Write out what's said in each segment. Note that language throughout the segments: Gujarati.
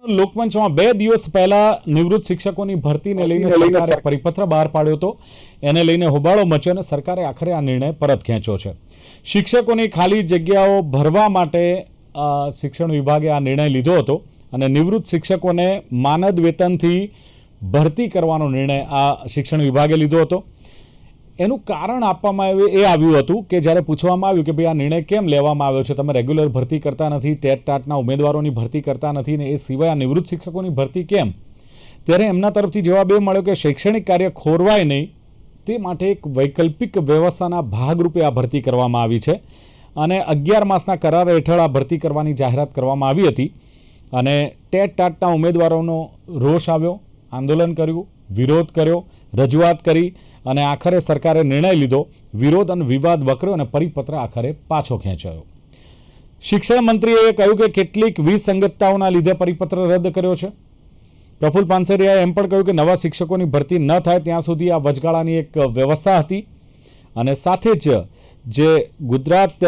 લોકમંચમાં 2 દિવસ પહેલા નિવૃત્ત શિક્ષકોની ભરતીને લઈને સરકારે પરિપત્ર બહાર પાડ્યો હતો. એને લઈને હોબાળો મચ્યો અને સરકારે આખરે આ નિર્ણય પરત ખેંચ્યો છે. શિક્ષકોની ખાલી જગ્યાઓ ભરવા માટે શિક્ષણ વિભાગે આ નિર્ણય લીધો હતો અને નિવૃત્ત શિક્ષકોને માનદ વેતનથી ભરતી કરવાનો નિર્ણય આ શિક્ષણ વિભાગે લીધો હતો. એનું કારણ આપવામાં આવ્યું હતું કે જ્યારે પૂછવામાં આવ્યું કે ભાઈ આ નિર્ણય કેમ લેવામાં આવ્યો છે, તમે રેગ્યુલર ભરતી કરતા નથી, ટેટ ટાટના ઉમેદવારોની ભરતી કરતા નથી ને એ સિવાય આ નિવૃત્ત શિક્ષકોની ભરતી કેમ, ત્યારે એમના તરફથી જવાબ એ મળ્યો કે શૈક્ષણિક કાર્ય ખોરવાય નહીં તે માટે એક વૈકલ્પિક વ્યવસ્થાના ભાગરૂપે આ ભરતી કરવામાં આવી છે અને 11 માસના કરાર હેઠળ આ ભરતી કરવાની જાહેરાત કરવામાં આવી હતી. અને ટેટ ટાટના ઉમેદવારોનો રોષ આવ્યો, આંદોલન કર્યું, વિરોધ કર્યો, રજૂઆત કરી અને આખરે સરકારે નિર્ણય લીધો. વિરોધ અને વિવાદ વકર્યો અને પરિપત્ર આખરે પાછો ખેંચાયો. શિક્ષણ મંત્રીએ કહ્યું કે કેટલીક વિસંગતતાઓના લીધે પરિપત્ર રદ કર્યો છે. પ્રફુલ્લ પાનસેરિયાએ એમ પણ કહ્યું કે નવા શિક્ષકોની ભરતી ન થાય ત્યાં સુધી આ વચગાળાની એક વ્યવસ્થા હતી. અને સાથે જ જે ગુજરાત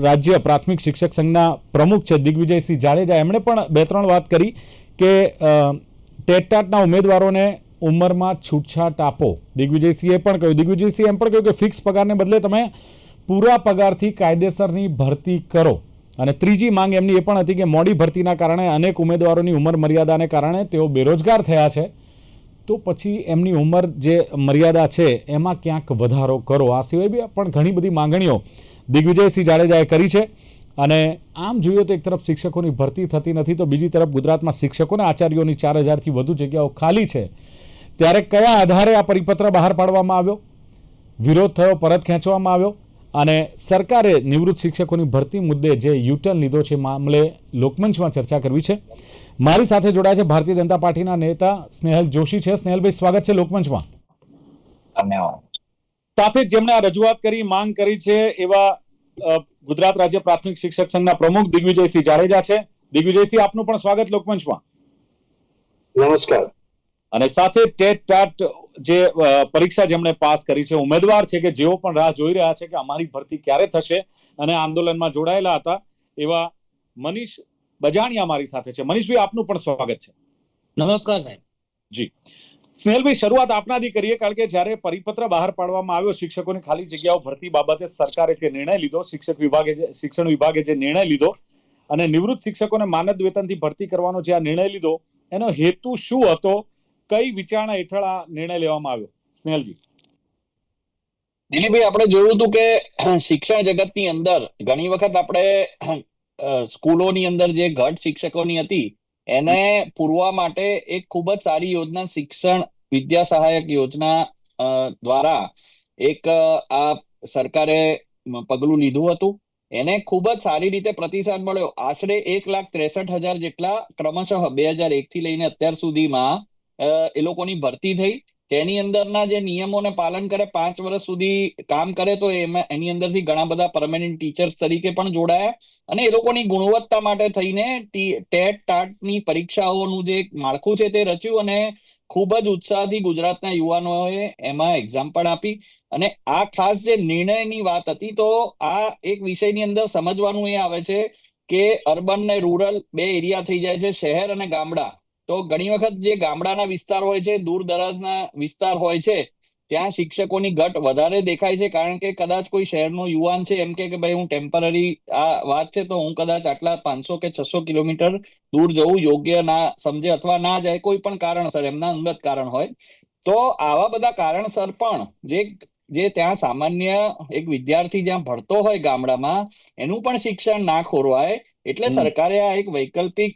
રાજ્ય પ્રાથમિક શિક્ષક સંઘના પ્રમુખ છે દિગ્વિજયસિંહ જાડેજા, એમણે પણ 2-3 વાત કરી કે ટેટ ટાટના ઉમેદવારોને ઉંમરમાં છૂટછાટ આપો. દિગ્વિજયસિંહે પણ કહ્યું, દિગ્વિજયસિંહે એમ પણ કહ્યું કે ફિક્સ પગારને બદલે તમે પૂરા પગારથી કાયદેસરની ભરતી કરો. અને ત્રીજી માંગ એમની એ પણ હતી કે મોડી ભરતીના કારણે અનેક ઉમેદવારોની ઉંમર મર્યાદાને કારણે તેઓ બેરોજગાર થયા છે, તો પછી એમની ઉંમર જે મર્યાદા છે એમાં ક્યાંક વધારો કરો. આ સિવાય પણ ઘણી બધી માંગણીઓ દિગ્વિજયસિંહ જાડેજાએ કરી છે. અને આમ જોઈએ તો એક તરફ શિક્ષકોની ભરતી થતી નથી તો બીજી તરફ ગુજરાતમાં શિક્ષકોના આચાર્યોની 4000થી વધુ જગ્યાઓ ખાલી છે. ત્યારે કયા આધારે આ પરિપત્ર બહાર પાડવામાં આવ્યો, વિરોધ થયો, પરત ખેંચવામાં આવ્યો અને સરકારે નિવૃત્ત શિક્ષકોની ભરતી મુદ્દે જે યુટર્ન લીધો છે મામલે લોકમંચમાં ચર્ચા કરવી છે. મારી સાથે જોડાયા છે ભારતીય જનતા પાર્ટીના નેતા સ્નેહલ જોશી છે. સ્નેહલભાઈ, સ્વાગત છે લોકમંચમાં. ધન્યવાદ. સાથે જ જેમણે આ રજૂઆત કરી, માંગ કરી છે એવા ગુજરાત રાજ્ય પ્રાથમિક શિક્ષક સંઘના પ્રમુખ દિગ્વિજયસિંહ જાડેજા છે. દિગ્વિજયસિંહ, આપનું પણ સ્વાગત લોકમંચમાં. નમસ્કાર. અને સાથે ટેટ ટાટ જે પરીક્ષા જેમણે પાસ કરી છે, ઉમેદવાર છે કે જેઓ પણ રાહ જોઈ રહ્યા છે કે અમારી ભરતી ક્યારે થશે અને આંદોલનમાં જોડાયેલા હતા એવા મનીષ બજાણિયા મારી સાથે છે. મનીષભાઈ, આપનું પણ સ્વાગત છે. નમસ્કાર સાહેબ. જી સ્નેહલભાઈ, શરૂઆત આપનાથી કરીએ, કારણ કે જ્યારે પરિપત્ર બહાર પાડવામાં આવ્યો શિક્ષકોની ખાલી જગ્યાઓ ભરતી બાબતે સરકારે જે નિર્ણય લીધો, શિક્ષણ વિભાગે જે નિર્ણય લીધો અને નિવૃત્ત શિક્ષકોને માનદ વેતનથી ભરતી કરવાનો જે આ નિર્ણય લીધો, એનો હેતુ શું હતો, કઈ વિચારણા હેઠળ આ નિર્ણય લેવામાં આવ્યો? સ્નેહલજી. દિલીપભાઈ, આપણે જોયું હતું કે શિક્ષણ જગતની અંદર ઘણી વખત આપણે સ્કૂલોની અંદર જે ઘટ શિક્ષકોની હતી એને પૂરવા માટે એક ખૂબ જ સારી યોજના શિક્ષણ વિદ્યા સહાયક યોજના દ્વારા એક આ સરકારે પગલું લીધું હતું. એને ખૂબ જ સારી રીતે પ્રતિસાદ મળ્યો. આશરે 1,63,000 જેટલા ક્રમશઃ 2001 થી લઈને અત્યાર સુધીમાં એ લોકોની ભરતી થઈ. તેની અંદરના જે નિયમોને પાલન કરે, 5 વર્ષ સુધી કામ કરે, તો એની અંદરથી ઘણા બધા પરમેનન્ટ ટીચર્સ તરીકે પણ જોડાયા અને એ લોકોની ગુણવત્તા માટે થઈને ટેટ ટાટની પરીક્ષાઓનું જે માળખું છે તે રચ્યું અને ખૂબ જ ઉત્સાહથી ગુજરાતના યુવાનોએ એમાં એક્ઝામ પણ આપી. અને આ ખાસ જે નિર્ણયની વાત હતી, તો આ એક વિષયની અંદર સમજવાનું એ આવે છે કે અર્બન ને રૂરલ 2 એરિયા થઈ જાય છે, શહેર અને ગામડા. તો ઘણી વખત જે ગામડાના વિસ્તાર હોય છે, દૂર દરાજના વિસ્તાર હોય છે, ત્યાં શિક્ષકોની ઘટ વધારે દેખાય છે. કારણ કે કદાચ કોઈ શહેરનો યુવાન છે એમ કે ભાઈ હું ટેમ્પરરી આ વાત છે તો હું કદાચ આટલા 500 કે 600 કિલોમીટર દૂર જવું યોગ્ય ના સમજે અથવા ના જાય, કોઈ પણ કારણસર, એમના અંગત કારણ હોય. તો આવા બધા કારણસર પણ જે ત્યાં સામાન્ય એક વિદ્યાર્થી જ્યાં ભણતો હોય ગામડામાં, એનું પણ શિક્ષણ ના ખોરવાય એટલે સરકારે આ એક વૈકલ્પિક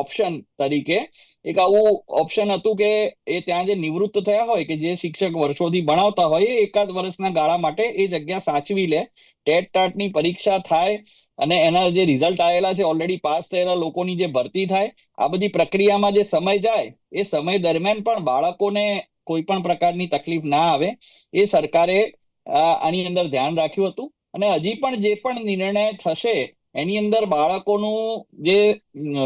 ઓપ્શન તરીકે એક આવું ઓપ્શન હતું કે એ ત્યાં જે નિવૃત્ત થયા હોય કે જે શિક્ષક વર્ષોથી ભણાવતા હોય એ 1 વર્ષના ગાળા માટે એ જગ્યા સાચવી લે. ટેટ ટાટની પરીક્ષા થાય અને એના જે રિઝલ્ટ આવેલા છે, ઓલરેડી પાસ થયેલા લોકોની જે ભરતી થાય, આ બધી પ્રક્રિયામાં જે સમય જાય એ સમય દરમિયાન પણ બાળકોને કોઈ પણ પ્રકારની તકલીફ ના આવે એ સરકારે આની અંદર ધ્યાન રાખ્યું હતું. અને હજી પણ જે પણ નિર્ણય થશે એની અંદર બાળકોનું જે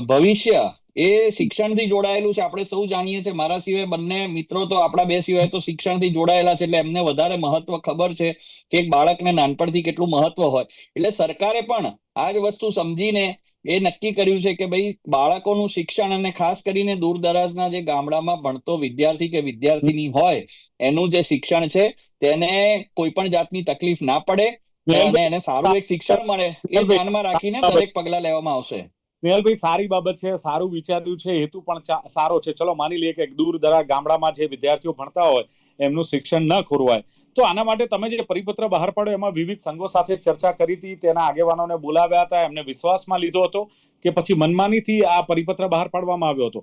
ભવિષ્ય એ શિક્ષણથી જોડાયેલું છે. આપણે સૌ જાણીએ છીએ, મારા સિવાય બંને મિત્રો તો આપણા 2 સિવાય તો શિક્ષણથી જોડાયેલા છે, એટલે એમને વધારે મહત્વ ખબર છે કે એક બાળકને નાનપણથી કેટલું મહત્વ હોય. એટલે સરકારે પણ આ જ વસ્તુ સમજીને એ નક્કી કર્યું છે કે ભાઈ બાળકોનું શિક્ષણ અને ખાસ કરીને દૂર દરાજના જે ગામડામાં ભણતો વિદ્યાર્થી કે વિદ્યાર્થીની હોય એનું જે શિક્ષણ છે તેને કોઈ પણ જાતની તકલીફ ના પડે અને એને સારું એક શિક્ષણ મળે એ ધ્યાનમાં રાખીને દરેક પગલા લેવામાં આવશે. સ્નેહલભાઈ, સારી બાબત છે, સારું વિચાર્યું છે, હેતુ પણ સારો છે. ચલો માની લઈએ કે દૂર દરાજ ગામડામાં જે વિદ્યાર્થીઓ ભણતા હોય એમનું શિક્ષણ ન ખોરવાય, તો આના માટે તમે જે પરિપત્ર બહાર પાડ્યો એમાં વિવિધ સંઘો સાથે ચર્ચા કરી હતી, તેના આગેવાનોને બોલાવ્યા હતા, એમને વિશ્વાસમાં લીધો હતો કે પછી મનમાનીથી આ પરિપત્ર બહાર પાડવામાં આવ્યો હતો?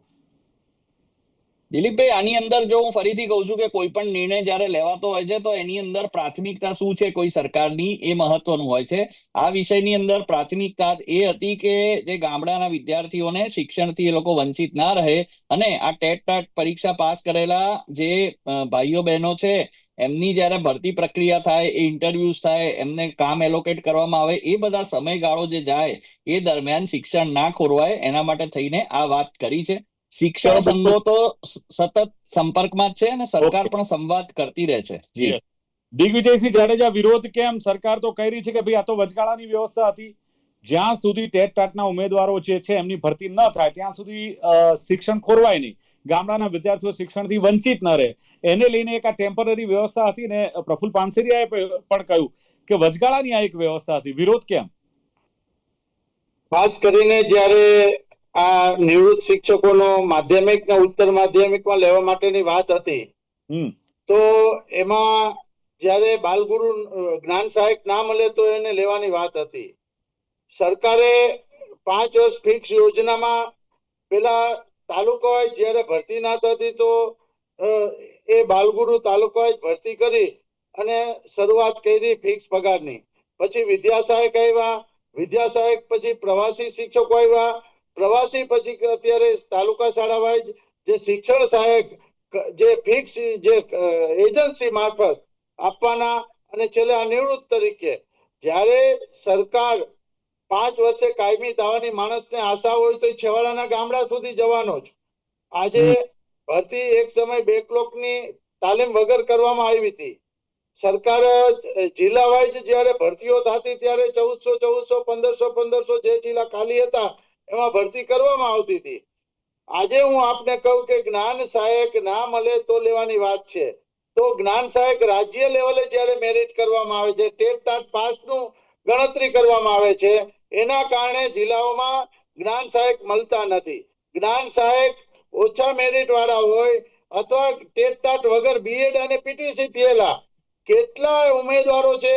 દિલીપભાઈ, આની અંદર જો હું ફરીથી કહું છું કે કોઈ પણ નિર્ણય જ્યારે લેવાતો હોય છે તો એની અંદર પ્રાથમિકતા શું છે કોઈ સરકારની એ મહત્વનું હોય છે. આ વિષયની અંદર પ્રાથમિકતા એ હતી કે જે ગામડાના વિદ્યાર્થીઓને શિક્ષણથી એ લોકો વંચિત ના રહે અને આ ટેટ ટાટ પરીક્ષા પાસ કરેલા જે ભાઈઓ બહેનો છે એમની જ્યારે ભરતી પ્રક્રિયા થાય, એ ઇન્ટરવ્યુઝ થાય, એમને કામ એલોકેટ કરવામાં આવે, એ બધા સમયગાળો જે જાય એ દરમિયાન શિક્ષણ ના ખોરવાય એના માટે થઈને આ વાત કરી છે. શિક્ષણ સંઘો તો સતત સંપર્કમાં જ છે અને સરકાર પણ સંવાદ કરતી રહે છે. જી દિગ્વિજયસિંહ જાડેજા, વિરોધ કેમ? સરકાર તો કહી રહી છે કે ભાઈ આ તો વચગાળાની વ્યવસ્થા હતી, જ્યાં સુધી ટેટ ટાટના ઉમેદવારો જે છે એમની ભરતી ન થાય ત્યાં સુધી શિક્ષણ ખોરવાય નહીં, ગામડાના વિદ્યાર્થીઓ શિક્ષણથી વંચિત ન રહે, એને લઈને એક આ ટેમ્પરરી વ્યવસ્થા હતી ને પ્રફુલ્લ પાનસેરિયાએ પણ કહ્યું કે વચગાળાની આ એક વ્યવસ્થા હતી. વિરોધ કેમ? ખાસ કરીને જ્યારે આ નિવૃત્ત શિક્ષકોનો માધ્યમિક ને ઉચ્ચતર માધ્યમિકમાં લેવા માટેની વાત હતી, તો એમાં જ્યારે બાલગુરુ જ્ઞાન સહાયક ના મળે તો એને લેવાની વાત હતી. સરકારે 5 વર્ષ ફિક્સ યોજનામાં પેલા તાલુકા વાઇઝ જ્યારે ભરતી ના થતી તો એ બાલગુરુ તાલુકા વાઇઝ ભરતી કરી અને શરૂઆત કરી ફિક્સ પગારની. પછી વિદ્યા સહાયક આવ્યા, વિદ્યા સહાયક પછી પ્રવાસી શિક્ષકો આવ્યા, પ્રવાસી પછી અત્યારે તાલુકા શાળા વાઇઝ જે શિક્ષણ સહાયક જે ફિક્સ જે એજન્સી મારફત આપવાના, અને છેલ્લે આ નિવૃત્ત તરીકે. જ્યારે સરકાર 5 વર્ષે કાયમી થવાની માણસને આશા હોય તો છેવાડાના ગામડા સુધી જવાનો જ. આજે ભરતી એક સમય બેકલોકની તાલીમ વગર કરવામાં આવી હતી. સરકાર જિલ્લા વાઇઝ જ્યારે ભરતીઓ થતી ત્યારે 1400, 1500 જે જિલ્લા ખાલી હતા એમાં ભરતી કરવામાં આવતી હતી. આજે હું આપને કહું કે જ્ઞાન સહાયક ના મળે તો લેવાની વાત છે, તો જ્ઞાન સહાયક રાજ્ય લેવલે જ્યારે મેરિટ કરવામાં આવે છે, ટેટ ટાટ પાસનું ગણતરી કરવામાં આવે છે, એના કારણે જિલ્લાઓમાં જ્ઞાન સહાયક મળતા નથી. જ્ઞાન સહાયક ઓછા મેરિટ વાળા હોય અથવા ટેટ ટાટ વગર બીએડ અને પીટીસી થયેલા કેટલા ઉમેદવારો છે,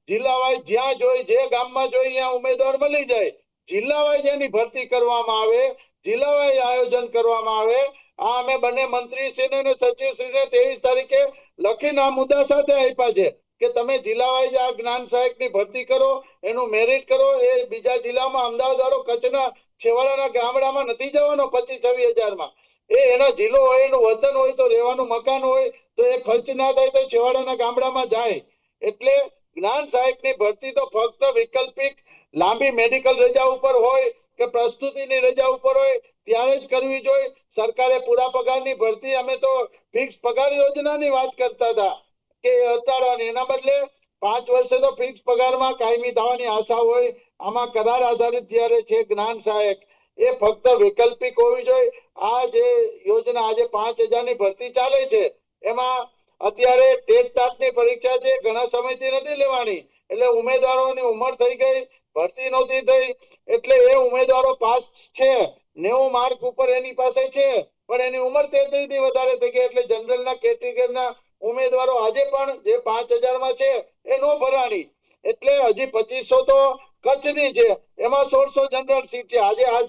જિલ્લા વાઇઝ જ્યાં જોઈ જે ગામમાં જોઈ ત્યાં ઉમેદવાર મળી જાય, જિલ્લા વાઇઝ એની ભરતી કરવામાં આવે, જિલ્લા વાઇઝ આયોજન કરવામાં આવે. આ અમે બંને મંત્રીશ્રીને અને સચિવશ્રીને 23 તારીખે લખીને આ મુદ્દા સાથે આપ્યા છે કે તમે જિલ્લા વાઇઝ આ જ્ઞાન સહાયકની ભરતી કરો, એનું મેરિટ કરો. એ બીજા જિલ્લામાં અમદાવાદ વાળો કચ્છના છેવાડાના ગામડામાં નથી જવાનો 25-26 હજારમાં. એ એનો જિલ્લો હોય, એનું વતન હોય, તો રહેવાનું મકાન હોય તો એ ખર્ચ ના થાય તો છેવાડાના ગામડામાં જાય. એટલે જ્ઞાન સહાયકની ભરતી તો ફક્ત વૈકલ્પિક લાંબી મેડિકલ રજા ઉપર હોય કે પ્રસ્તુતિની રજા ઉપર હોય ત્યારે જ કરવી જોઈએ. સરકારે પૂરા પગારની ભરતી, અમે તો ફિક્સ પગાર યોજનાની વાત કરતા હતા કે હટાડવાની, એના બદલે 5 વર્ષે તો ફિક્સ પગારમાં કાયમી થવાની આશા હોય. આમાં કરાર આધારિત જ્યારે છે જ્ઞાન સહાયક, એ ફક્ત વૈકલ્પિક હોવી જોઈએ. આ જે યોજના આજે 5000ની ભરતી ચાલે છે એમાં અત્યારે ટેટ ટાટની પરીક્ષા છે ઘણા સમયથી નથી લેવાની, એટલે ઉમેદવારોની ઉંમર થઈ ગઈ, ભરતી નહોતી થઈ, એટલે એ ઉમેદવારો પાસ છે, 90 માર્ક ઉપર એની પાસે છે, પણ એની ઉંમર 33 થી વધારે થઈ ગઈ, એટલે જનરલના કેટેગરીના ઉમેદવારો આજે પણ જે 5000માં છે એ નો ભરાણી. એટલે હજી 2500 તો કચ્છની છે, એમાં 1600 જનરલ સીટ છે. આજે આ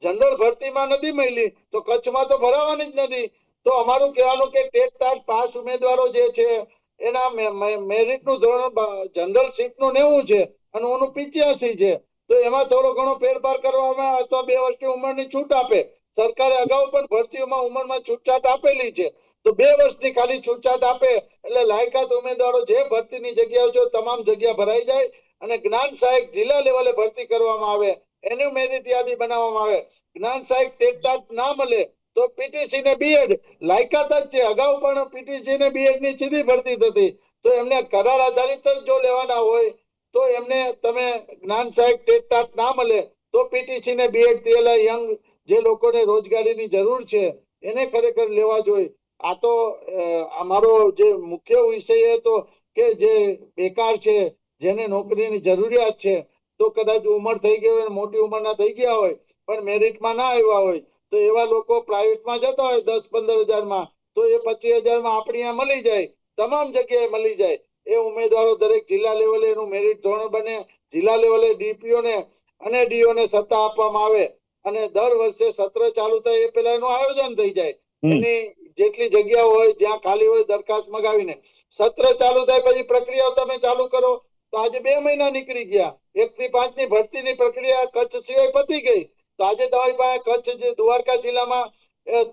જનરલ ભરતીમાં નથી મળી તો કચ્છમાં તો ભરાવાની જ નથી. તો અમારું કહેવાનું કે ટેટ ટાટ પાસ ઉમેદવારો જે છે એના મેરિટનું ધોરણ જનરલ સીટનું 90 છે અને ઓનું 85 છે, તો એમાં થોડો ઘણો ફેરફાર કરવામાં અથવા 2 વર્ષની ઉંમરની છૂટ આપે. સરકારે અગાઉ પણ ભરતીઓમાં ઉંમરમાં છૂટછાટ આપેલી છે, તો 2 વર્ષની ખાલી છૂટછાટ આપે એટલે લાયકાત ઉમેદવારો જે ભરતીની જગ્યાઓ છે તમામ જગ્યા ભરાઈ જાય અને જ્ઞાન સહાયક જિલ્લા લેવલે ભરતી કરવામાં આવે, એની મેરિટ યાદી બનાવવામાં આવે. જ્ઞાન સહાયક ટેટ ટાટ ના મળે તો પીટીસી ને બીએડ લાયકાત જ છે. અગાઉ પણ પીટીસી ને બીએડ ની સીધી ભરતી થતી, તો એમને કરાર આધારિત જ જો લેવાના હોય તો એમને તમે જ્ઞાન સહાયક ટેટ ટાટ ના મળે તો તો પીટીસી ને બીએડ થયેલા યંગ જે લોકોને રોજગારીની જરૂર છે એને ખરેખર લેવા જોઈએ. આ તો અમારો જે મુખ્ય વિષય હતો કે જે બેકાર છે, જેને નોકરીની જરૂરિયાત છે, તો કદાચ ઉંમર થઈ ગઈ હોય, મોટી ઉંમરના થઈ ગયા હોય પણ મેરિટમાં ના આવ્યા હોય, તો એવા લોકો પ્રાઇવેટમાં જતા હોય 10-15 હજારમાં, તો એ 25,000માં આપણી અહીંયા મળી જાય, તમામ જગ્યાએ મળી જાય. એ ઉમેદવારો દરેક જિલ્લા લેવલે એનું મેરિટ ધોરણ બને, જિલ્લા લેવલે ડીપીઓ ને અને ડીઓ ને સત્તા આપવામાં આવે અને દર વર્ષે સત્ર ચાલુ થાય એ પહેલા એનું આયોજન થઈ જાય. એની જેટલી જગ્યાઓ હોય જ્યાં ખાલી હોય દરખાસ્ત મગાવીને સત્ર ચાલુ થાય પછી પ્રક્રિયા તમે ચાલુ કરો. તો આજે 2 મહિના નીકળી ગયા. 1 થી 5 ની ભરતીની પ્રક્રિયા કચ્છ સિવાય પતી ગઈ. તો આજે તમારી પાસે કચ્છ જે દ્વારકા જિલ્લામાં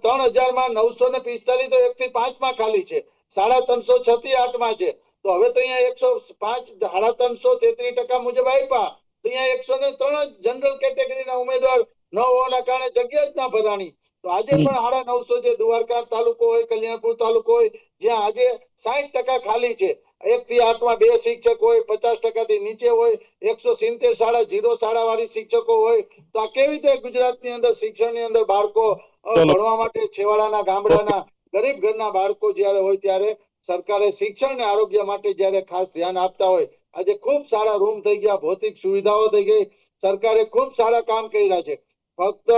3,000માં 945 તો 1 થી 5 માં ખાલી છે, 350 6 થી 8 માં છે. તો હવે તો અહીંયા 105 333% મુજબ આપ્યા, તો અહીંયા 103 જનરલ કેટેગરીના ઉમેદવાર ન હોવાના કારણે જગ્યા જ ના ભરાણી. તો આજે પણ 950 જે દ્વારકા તાલુકો હોય, કલ્યાણપુર તાલુકો હોય, જ્યાં આજે 60% ખાલી છે. 1 થી 8 માં 2 શિક્ષક હોય, 50% થી નીચે હોય, 170 શાળા 0 શાળા વાળી શિક્ષકો હોય. તો આ કેવી રીતે ગુજરાતની અંદર શિક્ષણની અંદર બાળકો ભણવા માટે છેવાડાના ગામડાના ગરીબ ઘરના બાળકો જ્યારે હોય ત્યારે સરકારે શિક્ષણ અને આરોગ્ય માટે જ્યારે ખાસ ધ્યાન આપતા હોય. આજે ખૂબ સારા રૂમ થઈ ગયા, ભૌતિક સુવિધાઓ થઈ ગઈ, સરકારે ખૂબ સારા કામ કર્યા છે. ફક્ત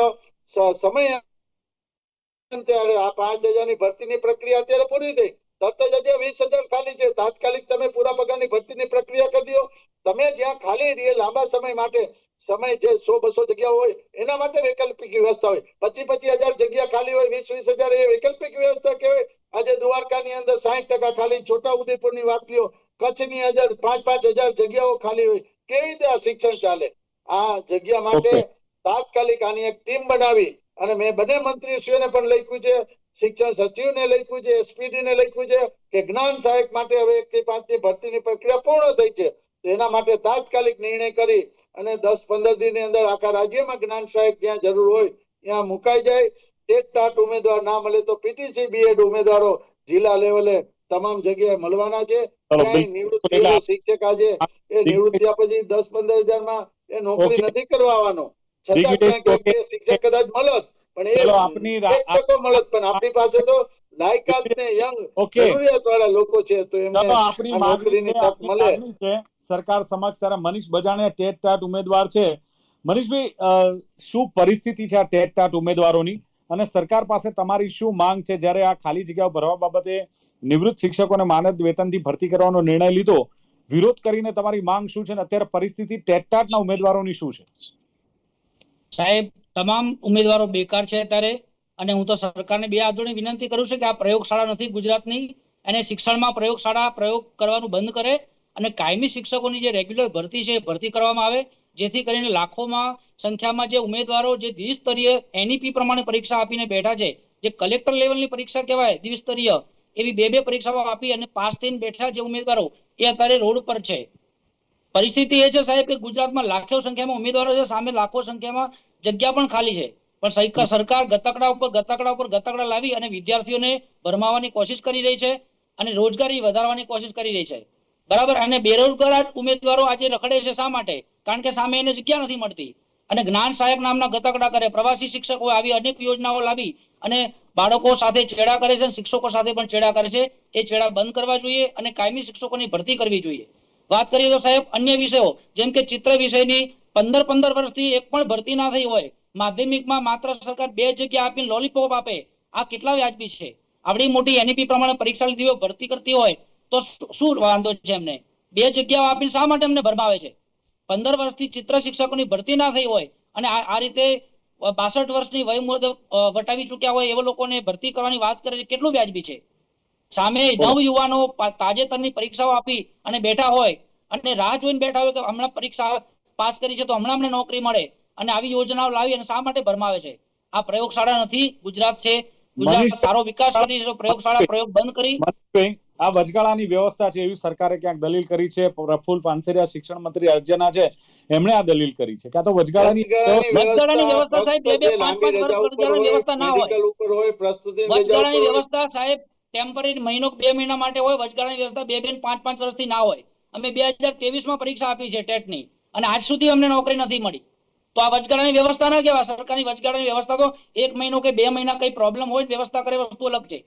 સમય ત્યારે આ 5,000ની ભરતીની પ્રક્રિયા અત્યારે પૂરી થઈ, તરત જ 20,000 ખાલી છે. તાત્કાલિક તમે પૂરા પગારની ભરતીની પ્રક્રિયા કરી દો. તમે જ્યાં ખાલી રહે લાંબા સમય માટે, સમય જે 100-200 જગ્યા હોય એના માટે વૈકલ્પિક વ્યવસ્થા હોય. 25,000 જગ્યા ખાલી હોય, 20,000 એ વૈકલ્પિક વ્યવસ્થા કહેવાય. આજે દ્વારકાની અંદર 60% ખાલી, છોટાઉદેપુરની વાત લ્યો, કચ્છની અંદર 5,000 જગ્યાઓ ખાલી હોય. કેવી રીતે આ શિક્ષણ ચાલે? આ જગ્યા માટે તાત્કાલિક આની એક ટીમ બનાવી અને મેં બંને મંત્રીશ્રીઓને પણ લખ્યું છે, શિક્ષણ સચિવને લખ્યું છે, એસપીડી ને લખ્યું છે કે જ્ઞાન સહાયક માટે હવે 1 થી 5 ની ભરતીની પ્રક્રિયા પૂર્ણ થઈ છે. તો એના માટે તાત્કાલિક નિર્ણય કરી અને 10-15 દિનની અંદર આખા રાજ્યમાં જ્ઞાન સહાયક જ્યાં જરૂર હોય ત્યાં મુકાઈ જાય. ટેટ ઉમેદવાર ના મળે તો પીટીસી બીએડ ઉમેદવારો જિલ્લા લેવલે તમામ જગ્યાએ મળવાના છે. ક્યાંય નિવૃત્ત થયેલો શિક્ષક આજે એ નિવૃત્ત થયા પછી 10-15 હજારમાં એ નોકરી નથી કરવા આવવાનો, છતાં ક્યાંક શિક્ષક કદાચ મળત પણ એ 1% મળત. પણ આપણી પાસે તો લાયકાત ને યંગ જરૂરિયાત વાળા લોકો છે, તો એમને નોકરીની તક મળે. સરકાર સમક્ષ ત્યારે મનીષ બજાણે ટેટ ઉમેદવાર છે. મનીષભાઈ, શું પરિસ્થિતિ છે આ ટેટ ઉમેદવારોની અને સરકાર પાસે તમારી શું માંગ છે? જ્યારે આ ખાલી જગ્યાઓ ભરવા બાબતે નિવૃત્ત શિક્ષકોને માનદ વેતનથી ભરતી કરવાનો નિર્ણય લીધો, વિરોધ કરીને તમારી માંગ શું છે અને અત્યારે પરિસ્થિતિ ટેટના ઉમેદવારોની શું છે? સાહેબ, તમામ ઉમેદવારો બેકાર છે અત્યારે, અને હું તો સરકારને 2 હાથ જોડીને વિનંતી કરું છું કે આ પ્રયોગશાળા નથી ગુજરાતની, અને શિક્ષણમાં પ્રયોગશાળા પ્રયોગ કરવાનું બંધ કરે અને કાયમી શિક્ષકોની જે રેગ્યુલર ભરતી છે ભરતી કરવામાં આવે, જેથી કરીને લાખોમાં સંખ્યામાં જે ઉમેદવારો જે દ્વિસ્તરીય એનઈપી પ્રમાણે પરીક્ષા આપીને બેઠા છે, જે કલેક્ટર લેવલની પરીક્ષા કહેવાય દ્વિસ્તરીય, એવી 2 પરીક્ષાઓ આપી અને પાસ થઈને બેઠા જે ઉમેદવારો એ અત્યારે રોડ પર છે. પરિસ્થિતિ એ છે સાહેબ કે ગુજરાતમાં લાખો સંખ્યામાં ઉમેદવારો છે, સામે લાખો સંખ્યામાં જગ્યા પણ ખાલી છે, પણ સરકાર ગતકડા ઉપર લાવી અને વિદ્યાર્થીઓને ભરમાવાની કોશિશ કરી રહી છે અને રોજગારી વધારવાની કોશિશ કરી રહી છે. બરાબર. અને બેરોજગાર ઉમેદવારો આજે રખડે છે. શા માટે? કારણ કે સામે એને જગ્યા નથી મળતી અને જ્ઞાન સહાયક નામના ગતકડા કરે, પ્રવાસી શિક્ષકો આવી અનેક યોજનાઓ લાવી અને બાળકો સાથે છેડા કરે છે, શિક્ષકો સાથે પણ છેડા કરે છે. એ છેડા બંધ કરવા જોઈએ અને કાયમી શિક્ષકોની ભરતી કરવી જોઈએ. વાત કરીએ તો સાહેબ અન્ય વિષયો જેમ કે ચિત્ર વિષયની 15 વર્ષથી એક પણ ભરતી ના થઈ હોય, માધ્યમિકમાં માત્ર સરકાર 2 જગ્યા આપીને લોલીપોપ આપે, આ કેટલા વ્યાજબી છે? આવડી મોટી એનઈપી પ્રમાણે પરીક્ષા લીધી હોય, ભરતી કરતી હોય તો શું વાંધો છે એમને? 2 જગ્યાઓ આપીને શા માટે એમને ભરમાવે છે? 15 વર્ષથી ચિત્ર શિક્ષકોની ભરતી ના થઈ હોય અને આ રીતે 62 વર્ષની વય મુદત વટાવી ચૂક્યા હોય એવા લોકોને ભરતી કરવાની વાત કરે છે, કેટલું વ્યાજબી છે? સામે નવ યુવાનો તાજેતરની પરીક્ષાઓ આપી અને બેઠા હોય અને રાહ જોઈને બેઠા હોય કે હમણાં પરીક્ષા પાસ કરી છે તો હમણાં અમને નોકરી મળે, અને આવી યોજનાઓ લાવી અને શા માટે ભરમાવે છે? આ પ્રયોગશાળા નથી, ગુજરાત છે. ગુજરાત સારો વિકાસ કરી છે, પ્રયોગશાળા પ્રયોગ બંધ કરી. આ વચગાળાની વ્યવસ્થા છે એવી સરકારે ક્યાંક દલીલ કરી છે. પ્રફુલ્લ પાનસેરિયા શિક્ષણ મંત્રી રાજ્યના છે, એમણે આ દલીલ કરી છે. ક્યાં તો વચગાળાની વ્યવસ્થા સાહેબ 2-5 વર્ષ વચગાળાની વ્યવસ્થા ના હોય. વચગાળાની વ્યવસ્થા સાહેબ ટેમ્પરરી મહિનો 2 મહિના માટે હોય. વચગાળાની વ્યવસ્થા 2 અને 5 વર્ષથી ના હોય. અમે 2023માં પરીક્ષા આપી છે ટેટની અને આજ સુધી અમને નોકરી નથી મળી. તો આ વચગાળાની વ્યવસ્થા ના કહેવાય. સરકારની વચગાળાની વ્યવસ્થા તો 1 મહિનો કે 2 મહિના કઈ પ્રોબ્લેમ હોય વ્યવસ્થા કરે વસ્તુ અલગ છે.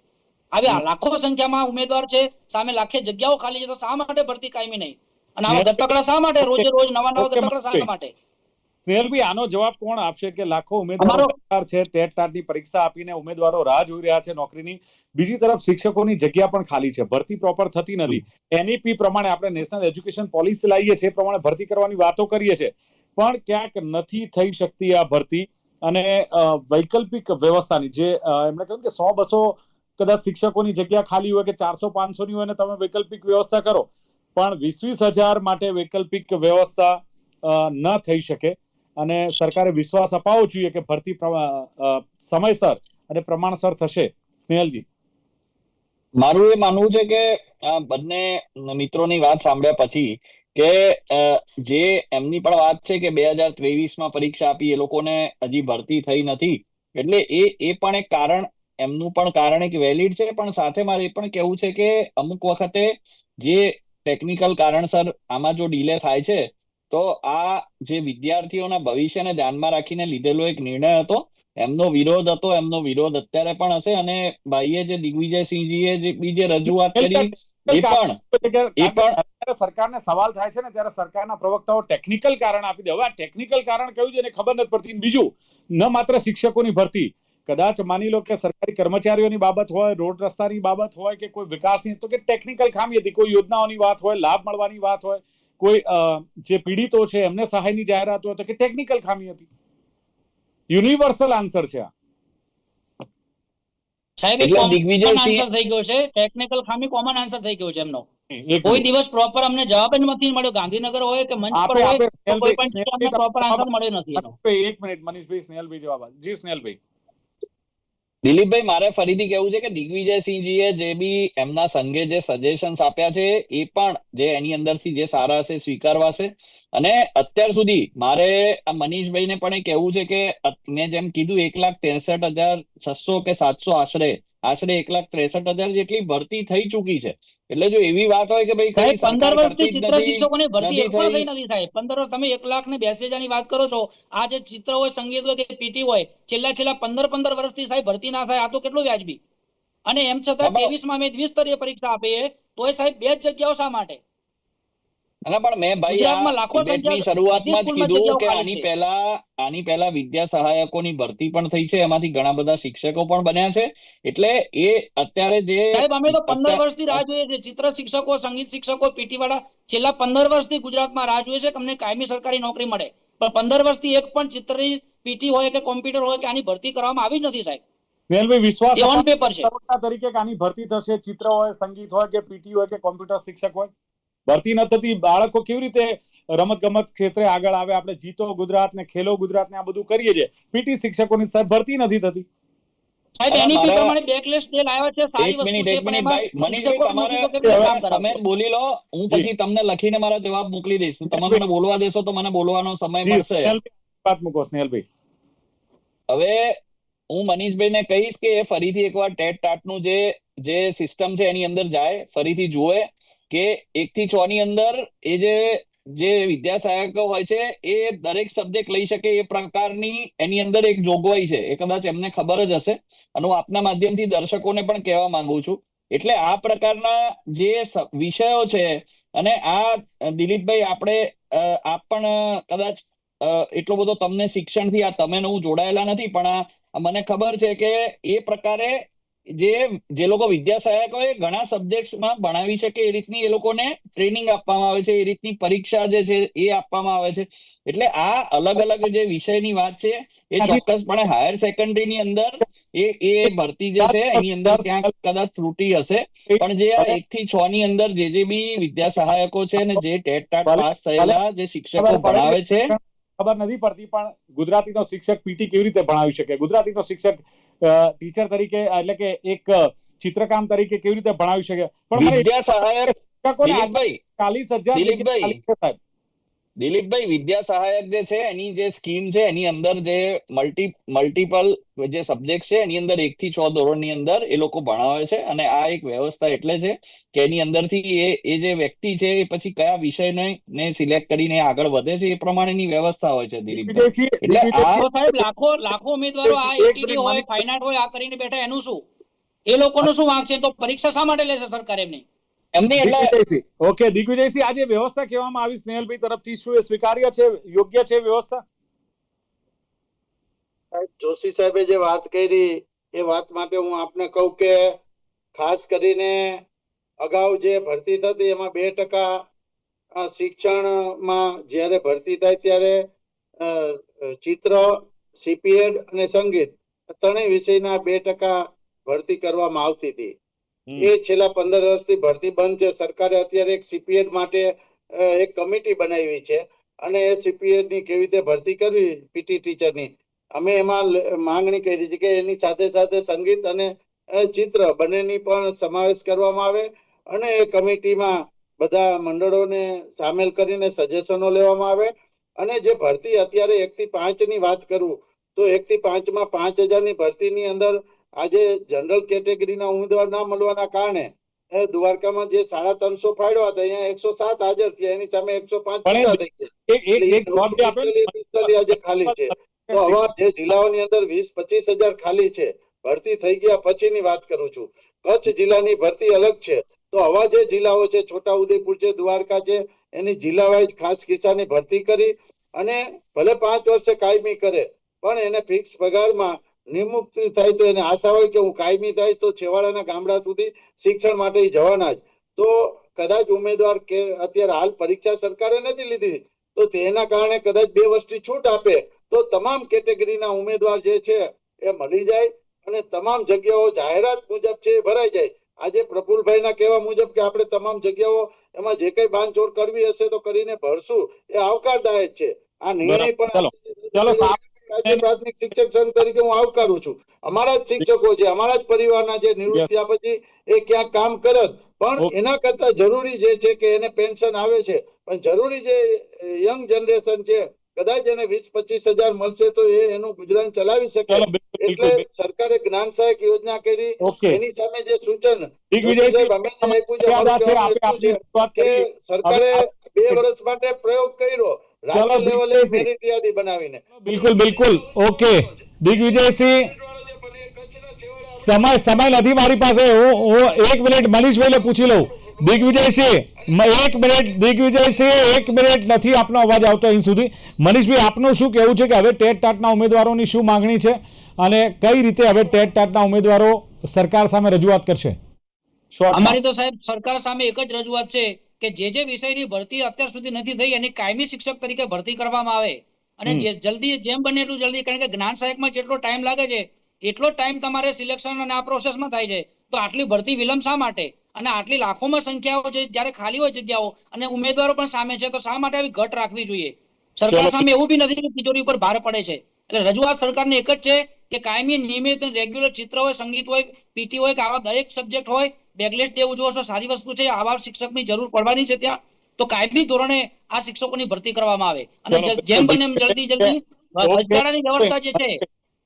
હવે આ લાખો સંખ્યામાં ઉમેદવાર છે, સામે લાખે જગ્યાઓ ખાલી છે, તો શા માટે ભરતી કાયમી નહીં? અને આવા ગતકડા શા માટે રોજે રોજ નવા નવા ગતકડા શા માટે? સ્નેહલભાઈ, આનો જવાબ કોણ આપશે કે લાખો ઉમેદવારો તૈયાર છે, ટેટ ટાટની પરીક્ષા આપીને ઉમેદવારો રાહ જોઈ રહ્યા છે નોકરીની, બીજી તરફ શિક્ષકોની જગ્યા પણ ખાલી છે, ભરતી પ્રોપર થતી નથી. એનઈપી પ્રમાણે આપણે નેશનલ એજ્યુકેશન પોલિસી લાવીએ છીએ, પ્રમાણે ભરતી કરવાની વાતો કરીએ છીએ, પણ ક્યાંક નથી થઈ શકતી આ ભરતી. અને વૈકલ્પિક વ્યવસ્થાની જે એમણે કહ્યું કે 100-200 કદાચ શિક્ષકોની જગ્યા ખાલી હોય કે 400-500 ની હોય ને તમે વૈકલ્પિક વ્યવસ્થા કરો, પણ 20,000 માટે વૈકલ્પિક વ્યવસ્થા ન થઈ શકે. અને સરકારે વિશ્વાસ અપાવવો જોઈએ કે ભરતી સમયસર અને પ્રમાણસર થશે. સ્નેહલજી, મારું એ માનવું છે કે આ બંને મિત્રોની વાત સાંભળ્યા પછી કે જે એમની પણ વાત છે કે 2023માં પરીક્ષા આપી, એ લોકોને હજી ભરતી થઈ નથી, એટલે એ પણ એક કારણ, એમનું પણ કારણ એક વેલિડ છે. પણ સાથે મારે એ પણ કહેવું છે કે અમુક વખતે જે ટેકનિકલ કારણસર આમાં જો ડીલે થાય છે, તો આ જે વિદ્યાર્થીઓના ભવિષ્યને ધ્યાનમાં રાખીને લીધેલો એક નિર્ણય હતો, એમનો વિરોધ હતો, એમનો વિરોધ અત્યારે પણ હશે. અને ભાઈએ જે દિગ્વિજયસિંહજીએ જે બીજે રજૂઆત કરી એ પણ સરકારને સવાલ થાય છે ને ત્યારે સરકારના પ્રવક્તાઓ ટેકનિકલ કારણ આપી દે. હવે આ ટેકનિકલ કારણ કયું છે એને ખબર નથી પડતી. બીજું, ન માત્ર શિક્ષકોની ભરતી, કદાચ માની લો કે સરકારી કર્મચારીઓની બાબત હોય, રોડ રસ્તાની બાબત હોય કે કોઈ વિકાસની, તો કે ટેકનિકલ ખામી હતી. કોઈ યોજનાઓની વાત હોય, લાભ મળવાની વાત હોય, કોઈ જે પીડિતો છે એમને સહાયની જાહેરાત હોય, તો કે ટેકનિકલ ખામી હતી. યુનિવર્સલ આન્સર છે આ. સાહેબ, એક કોમન આન્સર થઈ ગયો છે. ટેકનિકલ ખામી કોમન આન્સર થઈ ગયો છે એમનો. કોઈ દિવસ પ્રોપર અમને જવાબ જ નથી મળ્યો. ગાંધીનગર હોય કે મંચ પર હોય, તો કોઈ પણ જગ્યાએ પ્રોપર આન્સર મળ્યો નથી એનો. 1 મિનિટ મનીષભાઈ, સ્નેહલભાઈ જવાબ આપે. જી સ્નેહલભાઈ. દિલીપભાઈ, મારે ફરીથી કહેવું છે કે દિગ્વિજયસિંહજીએ જે બી એમના સંઘે જે સજેશન્સ આપ્યા છે, એ પણ જે એની અંદરથી જે સારા હશે સ્વીકારવાશે. અને અત્યાર સુધી મારે આ મનીષભાઈને પણ એ કહેવું છે કે મેં જેમ કીધું 1,63,600 કે 700 આશરે 1,63,000 જેટલી ભરતી થઈ ચૂકી છે. એટલે જો એવી વાત હોય કે ભાઈ કઈ 15 સરકાર વર્ષથી કરતી જ ચિત્ર શિક્ષકોની ભરતી નથી એક પણ થઈ. થઈ નથી સાહેબ. 15 તમે 1,82,000 ની વાત કરો છો. આ જે ચિત્ર હોય, સંગીત હોય કે પીટી હોય, છેલ્લા 15 વર્ષથી સાહેબ ભરતી ના થાય, આ તો કેટલું વ્યાજબી. અને એમ છતાં 23માં અમે દ્વિસ્તરીય પરીક્ષા આપીએ તોય સાહેબ 2 જ જગ્યાઓ શા માટે? ના, પણ મેં ભાઈ આ ડિબેટની શરૂઆતમાં જ કીધું કે આની પહેલા વિદ્યા સહાયકોની ભરતી પણ થઈ છે, એમાંથી ઘણા બધા શિક્ષકો પણ બન્યા છે. એટલે એ અત્યારે જે સાહેબ, અમે તો 15 વર્ષથી રાહ જોઈએ છે. ચિત્ર શિક્ષકો, સંગીત શિક્ષકો, પીટી વાળા છેલ્લા 15 વર્ષથી ગુજરાતમાં રાહ જોઈએ છે કે અમને કાયમી સરકારી નોકરી મળે. પણ 15 વર્ષથી એક પણ ચિત્રની પીટી હોય કે કોમ્પ્યુટર હોય કે આની ભરતી કરવામાં આવી જ નથી સાહેબ. સ્નેહલભાઈ, વિશ્વાસ ઓન પેપર છે તરીકે આની ભરતી થશે, ચિત્ર હોય, સંગીત હોય કે પીટી હોય કે કોમ્પ્યુટર શિક્ષક હોય, ભરતી ન થતી, બાળકો કેવી રીતે રમત ગમત ક્ષેત્રે આગળ આવે? આપણે જીતો ગુજરાત ને ખેલો ગુજરાત ને આ બધું કરીએ છીએ, પીટી શિક્ષકોની સાહેબ ભરતી નથી થતી. સાહેબ, એનઈપી પ્રમાણે બેકલેસ ડે લાવ્યા છે, સારી વસ્તુ છે, પણ એમાં શિક્ષકો નથી તો કેટલું કામ કરાવશે? તમે બોલી લો, હું પછી તમને લખીને મારા જવાબ મોકલી દઈશ. તમે મને બોલવા દેશો તો મને બોલવાનો સમય મળશે. વાત મૂકો સ્નેહલભાઈ. હવે હું મનીષભાઈને કહીશ કે ફરીથી એકવાર ટેટ ટાટનું જે સિસ્ટમ છે એની અંદર જાય, ફરીથી જુએ કે 1 થી 6 ની અંદર એ જે વિદ્યા સહાયકો હોય છે એ દરેક સબ્જેક્ટ લઈ શકે એ પ્રકારની એની અંદર એક જોગવાઈ છે. એ કદાચ એમને ખબર જ હશે, અને હું આપના માધ્યમથી દર્શકોને પણ કહેવા માંગુ છું. એટલે આ પ્રકારના જે વિષયો છે, અને આ દિલીપભાઈ આપ પણ કદાચ એટલો બધો તમને શિક્ષણથી તમે હું જોડાયેલા નથી, પણ મને ખબર છે કે એ પ્રકારે જે લોકો વિદ્યા સહાયકો હોય ઘણા સબ્જેક્ટ્સમાં ભણાવી શકે એ રીતની એ લોકોને ટ્રેનિંગ આપવામાં આવે છે, એ રીતની પરીક્ષા જે છે એ આપવામાં આવે છે. એટલે આ અલગ અલગ જે વિષયની વાત છે એ ચોક્કસપણે હાયર સેકન્ડરીની અંદર એ ભરતી જે છે એની અંદર ત્યાં કદાચ ત્રુટી હશે. પણ જે આ 1 થી 6 ની અંદર જે બી વિદ્યા સહાયકો છે ને જે ટેટ ટાટ પાસ થયેલા જે શિક્ષકો ભણાવે છે, ખબર નથી પડતી, પણ ગુજરાતીનો શિક્ષક પીટી કેવી રીતે ભણાવી શકે? ગુજરાતીનો શિક્ષક ટીચર તરીકે, એટલે કે એક ચિત્રકામ તરીકે કેવી રીતે ભણાવી શકે? પણ વિદ્યા સહાયક દિલીપભાઈ, દિલીપભાઈ, વિદ્યા સહાયક જે છે એની જે સ્કીમ છે એની અંદર જે મલ્ટિપલ જે સબ્જેક્ટ છે એની અંદર 1 થી 6 ધોરણની અંદર એ લોકો ભણાવે છે, અને આ એક વ્યવસ્થા એટલે છે કે એની અંદરથી એ જે વ્યક્તિ છે એ પછી કયા વિષયને સિલેક્ટ કરીને આગળ વધે છે એ પ્રમાણેની વ્યવસ્થા હોય છે દિલીપભાઈ. એટલે આ તો સાહેબ લાખો ઉમેદવારો આ એક એટીડી મિનિટ, હોય, ફાઇન આર્ટ હોય, આ કરીને બેઠા, એનું શું? એ લોકોનું શું વાંક છે? તો પરીક્ષા શા માટે લેશે સરકાર એમની? એમની એટલે દિગ્વિજયસિંહ, ઓકે દિગ્વિજયસિંહ, આ જે વ્યવસ્થા કહેવામાં આવી સ્નેહલભાઈ તરફથી, શું એ સ્વીકાર્ય છે, યોગ્ય છે વ્યવસ્થા? સાહેબ જોશી સાહેબે જે વાત કરી એ વાત માટે હું આપને કહું કે ખાસ કરીને અગાઉ જે ભરતી થતી એમાં 2% શિક્ષણમાં જ્યારે ભરતી થાય ત્યારે ચિત્ર, સીપીએડ અને સંગીત ત્રણેય વિષયના 2% ભરતી કરવામાં આવતી હતી. એ છેલ્લા 15 વર્ષથી ભરતી બંધ છે. સરકારે અત્યારે એક સીપીએડ માટે એક કમિટી બનાવી છે, અને એ સીપીએડ ની કેવી રીતે ભરતી કરવી, પીટી ટીચરની, અમે એમાં માંગણી કરી છે કે એની સાથે સાથે સંગીત અને ચિત્ર બંનેની પણ સમાવેશ કરવામાં આવે, અને એ કમિટીમાં બધા મંડળોને સામેલ કરીને સજેશનો લેવામાં આવે. અને જે ભરતી અત્યારે 1 થી 5 ની વાત કરું તો 1 થી 5 માં 5000 ની ભરતીની અંદર આજે જનરલ કેટેગરીના ઉમેદવાર ના મળવાના કારણે દ્વારકામાં જે 350 ફાળવા હતા અહીંયા 107 હાજર થયા, એની સામે 105 છૂટા થઈ ગયા, આજે ખાલી છે. તો આવા જે જિલ્લાઓની અંદર 20-25 હજાર ખાલી છે, ભરતી થઈ ગયા પછીની વાત કરું છું. કચ્છ જિલ્લાની ભરતી અલગ છે. તો આવા જે જિલ્લાઓ છે, છોટાઉદેપુર છે, દ્વારકા છે, એની જિલ્લા વાઇઝ ખાસ કિસ્સાની ભરતી કરી અને ભલે 5 વર્ષે કાયમી કરે પણ એને ફિક્સ પગારમાં નિમણૂક થાય તો એને આશા હોય કે હું કાયમી થઈશ તો છેવાડાના ગામડા સુધી શિક્ષણ માટે જવાના જ. તો કદાચ ઉમેદવાર કે અત્યારે હાલ પરીક્ષા સરકારે નથી લીધી તો તેના કારણે કદાચ 2 વર્ષની છૂટ આપે તો તમામ કેટેગરીના ઉમેદવાર જે છે એ મળી જાય અને તમામ જગ્યાઓ જાહેરાત મુજબ છે એ ભરાઈ જાય. આજે પ્રફુલભાઈના કહેવા મુજબ કે આપણે તમામ જગ્યાઓ એમાં જે કઈ બાંધછોડ કરવી હશે તો કરીને ભરશું, એ આવકારદાયક છે. આ નિર્ણય પણ રાજ્ય પ્રાથમિક શિક્ષક સંઘ તરીકે હું આવકારું છું. અમારા જ શિક્ષકો છે, અમારા જ પરિવારના જે નિવૃત્ત થયા પછી એ ક્યાંક કામ કરત, પણ એના કરતા જરૂરી જે છે કે એને પેન્શન આવે છે, પણ જરૂરી જે યંગ જનરેશન છે કદાચ એને 20-25 હજાર મળશે તો એ એનું ગુજરાન ચલાવી શકે. એટલે સરકારે જ્ઞાન સહાયક યોજના કરી, એની સામે જે સૂચન કે સરકારે 2 વર્ષ માટે પ્રયોગ કર્યો રાજ્ય લેવલે મેરિટ યાદી બનાવીને. બિલકુલ, ઓકે દિગ્વિજયસિંહ, સમય નથી મારી પાસે. હું 1 મિનિટ મનીષભાઈને પૂછી લઉં. દિગ્વિજયસિંહ 1 મિનિટ, દિગ્વિજયસિંહ 1 મિનિટ, નથી આપનો અવાજ આવતો અહીં સુધી. મનીષભાઈ, આપનું શું કહેવું છે કે હવે ટેટ ટાટના ઉમેદવારોની શું માંગણી છે અને કઈ રીતે હવે ટેટ ટાટના ઉમેદવારો સરકાર સામે રજૂઆત કરશે? અમારી તો સાહેબ સરકાર સામે એક જ રજૂઆત છે કે જે વિષયની ભરતી અત્યાર સુધી નથી થઈ એની કાયમી શિક્ષક તરીકે ભરતી કરવામાં આવે, અને જલ્દી જેમ બને એટલું જલ્દી, કારણ કે જ્ઞાન સહાયકમાં જેટલો ટાઈમ લાગે છે એટલો ટાઈમ તમારે સિલેક્શન અને આ પ્રોસેસમાં થાય છે. તો આટલી ભરતી વિલંબ શા માટે? અને આટલી લાખોમાં સંખ્યાઓ છે જ્યારે ખાલી હોય જગ્યાઓ અને ઉમેદવારો પણ સામે છે, તો શા માટે આવી ઘટ રાખવી જોઈએ? સરકાર સામે એવું બી નથી કે તિજોરી ઉપર ભાર પડે છે. એટલે રજૂઆત સરકારને એક જ છે કે કાયમી નિયમિત રેગ્યુલર ચિત્ર હોય, સંગીત હોય, પીટી હોય, કે આવા દરેક સબ્જેક્ટ હોય. બેકલેસ ડે ઉજવો સારી વસ્તુ છે, આવા શિક્ષકની જરૂર પડવાની છે ત્યાં, તો કાયમી ધોરણે આ શિક્ષકોની ભરતી કરવામાં આવે અને જેમ બને એમ જલ્દી વચગાળાની વ્યવસ્થા જે છે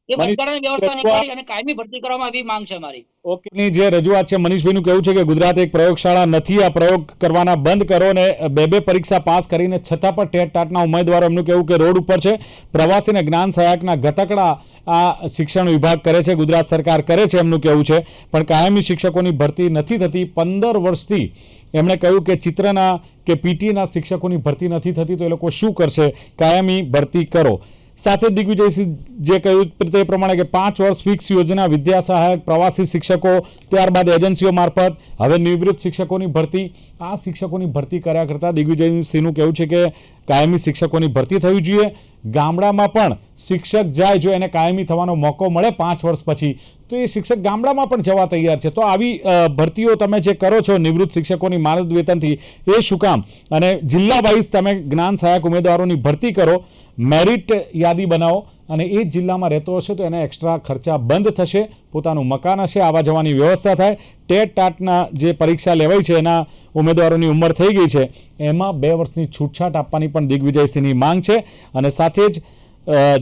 એ વચગાળાની વ્યવસ્થા નીકાળી અને કાયમી ભરતી કરવામાં આવી માંગ છે મારી. ઓકેની જે રજૂઆત છે, મનીષભાઈનું કહેવું છે કે ગુજરાત એક પ્રયોગશાળા નથી, આ પ્રયોગ કરવાના બંધ કરો અને 2 પરીક્ષા પાસ કરીને છતાં પણ ટેટ ટાટના ઉમેદવારો એમનું કહેવું કે રોડ ઉપર છે. પ્રવાસી અને જ્ઞાન સહાયકના ગતકડા આ શિક્ષણ વિભાગ કરે છે, ગુજરાત સરકાર કરે છે એમનું કહેવું છે, પણ કાયમી શિક્ષકોની ભરતી નથી થતી. 15 વર્ષથી એમણે કહ્યું કે ચિત્રના કે પીટીના શિક્ષકોની ભરતી નથી થતી, તો એ લોકો શું કરશે? કાયમી ભરતી કરો. સાથે દિગ્વિજયસિંહ જે કહ્યું તે પ્રમાણે કે 5 વર્ષ ફિક્સ યોજના, વિદ્યા સહાયક, પ્રવાસી શિક્ષકો, ત્યારબાદ એજન્સીઓ મારફત હવે નિવૃત્ત શિક્ષકોની ભરતી. આ શિક્ષકોની ભરતી કર્યા કરતાં દિગ્વિજયસિંહનું કહેવું છે કે કાયમી શિક્ષકોની ભરતી થવી જોઈએ. ગામડામાં પણ શિક્ષક જાય, જો એને કાયમી થવાનો મોકો મળે 5 વર્ષ પછી, તો એ શિક્ષક ગામડામાં પણ જવા તૈયાર છે. તો આવી ભરતીઓ તમે જે કરો છો નિવૃત્ત શિક્ષકોની માનદ વેતનથી, એ શું કામ? અને જિલ્લા વાઇઝ તમે જ્ઞાન સહાયક ઉમેદવારોની ભરતી કરો, મેરિટ યાદી બનાવો અને એ જ જિલ્લામાં રહેતો હશે તો એના એક્સ્ટ્રા ખર્ચા બંધ થશે, પોતાનું મકાન હશે, આવવા જવાની વ્યવસ્થા થાય. ટેટ ટાટના જે પરીક્ષા લેવાય છે એના ઉમેદવારોની ઉંમર થઈ ગઈ છે, એમાં 2 વર્ષની છૂટછાટ આપવાની પણ દિગ્વિજયસિંહની માંગ છે. અને સાથે જ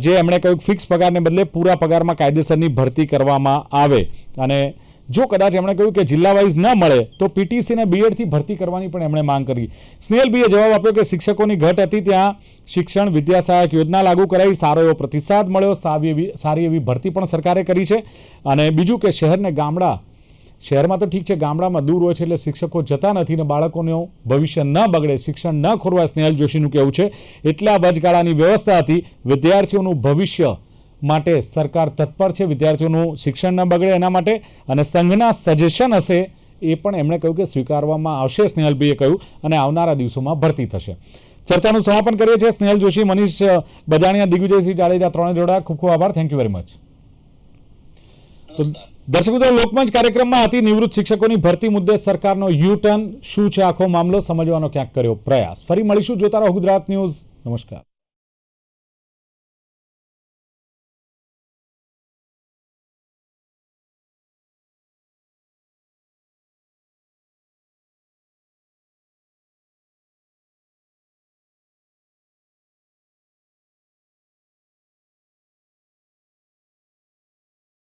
જે એમણે કહ્યું ફિક્સ પગારને બદલે પૂરા પગારમાં કાયદેસરની ભરતી કરવામાં આવે. અને જો કદાચ એમણે કહ્યું કે જિલ્લા વાઇઝ ન મળે તો પીટીસી અને બીએડથી ભરતી કરવાની પણ એમણે માંગ કરી. સ્નેહલબીએ જવાબ આપ્યો કે શિક્ષકોની ઘટ હતી ત્યાં શિક્ષણ વિદ્યા સહાયક યોજના લાગુ કરાઈ, સારો એવો પ્રતિસાદ મળ્યો, સારી એવી ભરતી પણ સરકારે કરી છે. અને બીજું કે શહેરને ગામડા, શહેરમાં તો ઠીક છે, ગામડામાં દૂર હોય છે એટલે શિક્ષકો જતા નથી ને બાળકોનું ભવિષ્ય ન બગડે, શિક્ષણ ન ખોરવાય, સ્નેહલ જોશીનું કહેવું છે. એટલા વચગાળાની વ્યવસ્થા હતી. વિદ્યાર્થીઓનું ભવિષ્ય માટે સરકાર તત્પર છે, વિદ્યાર્થીઓનું શિક્ષણ ન બગડે એના માટે. અને સંઘના સજેશન હશે એ પણ એમણે કહ્યું કે સ્વીકારવામાં આવશે, સ્નેહલભાઈએ કહ્યું, અને આવનારા દિવસોમાં ભરતી થશે. ચર્ચાનું સમાપન કરીએ છીએ. સ્નેહલ જોશી, મનીષ બજાણિયા, દિગ્વિજયસિંહ જાડેજા, ત્રણે જોડા. ખૂબ ખૂબ આભાર. Thank you very much. દર્શક મિત્રો, લોકમંચ કાર્યક્રમમાં હતી નિવૃત્ત શિક્ષકોની ભરતી મુદ્દે સરકારનો યુ ટર્ન. શું છે આખો મામલો સમજવાનો ક્યાંક કર્યો પ્રયાસ. ફરી મળીશું. જોતા રહો ગુજરાત ન્યૂઝ. નમસ્કાર.